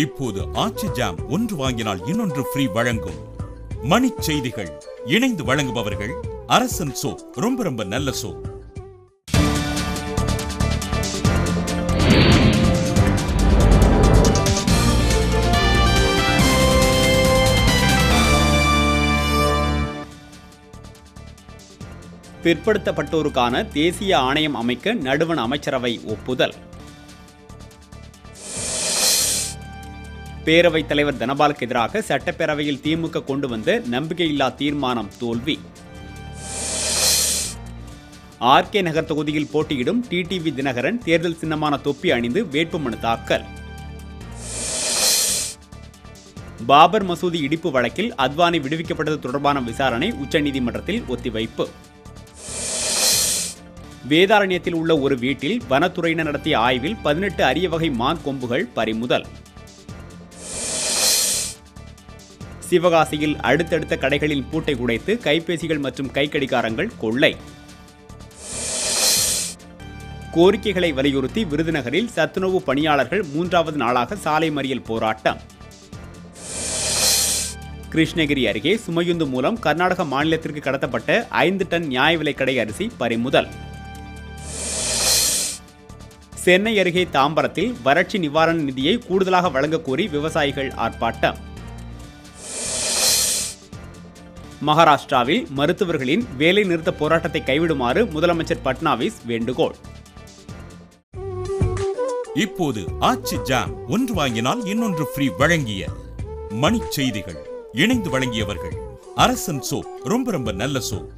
இப்போது ஆச்சி ஜாம் ஒன்று வாங்கினால் இன்னொன்று ஃப்ரீ வழங்கும் மணி செய்திகள். இணைந்து வழங்குபவர்கள் அரசன் சோப், ரொம்ப நல்ல சோப். பிற்படுத்தப்பட்டோருக்கான தேசிய ஆணையம் அமைக்க நடுவண் அமைச்சரவை ஒப்புதல். பேரவைத் தலைவர் தனபாலுக்கு எதிராக சட்டப்பேரவையில் திமுக கொண்டு வந்த நம்பிக்கையில்லா தீர்மானம் தோல்வி. ஆர்கே நகர் தொகுதியில் போட்டியிடும் டிடிவி தினகரன் தேர்தல் சின்னமான தொப்பி அணிந்து வேட்புமனு தாக்கல். பாபர் மசூதி இடிப்பு வழக்கில் அத்வானி விடுவிக்கப்பட்டது தொடர்பான விசாரணை உச்சநீதிமன்றத்தில் ஒத்திவைப்பு. வேதாரண்யத்தில் உள்ள ஒரு வீட்டில் வனத்துறையினர் நடத்திய ஆய்வில் 18 அரிய வகை மான் கொம்புகள் பறிமுதல். சிவகாசியில் அடுத்தடுத்த கடைகளில் பூட்டை உடைத்து கைபேசிகள் மற்றும் கைக்கடிகாரங்கள் கொள்ளை. கோரிக்கைகளை வலியுறுத்தி விருதுநகரில் சத்துணவு பணியாளர்கள் 3வது நாளாக சாலை மறியல் போராட்டம். கிருஷ்ணகிரி அருகே சுமையுந்து மூலம் கர்நாடக மாநிலத்திற்கு கடத்தப்பட்ட 5 டன் நியாய விலைக்கடை அரிசி பறிமுதல். சென்னை அருகே தாம்பரத்தில் வறட்சி நிவாரண நிதியை கூடுதலாக வழங்க கோரி விவசாயிகள் ஆர்ப்பாட்டம். மகாராஷ்டிராவில் மருத்துவர்களின் வேலை நிறுத்த போராட்டத்தை கைவிடுமாறு முதலமைச்சர் பட்னாவிஸ் வேண்டுகோள். இப்போது ஆச்சி ஜாம் ஒன்று வாங்கினால் இன்னொன்று ஃப்ரீ வழங்கிய மணி செய்திகள். இணைந்து வழங்கியவர்கள் அரசன் சோப், ரொம்ப நல்ல சோப்.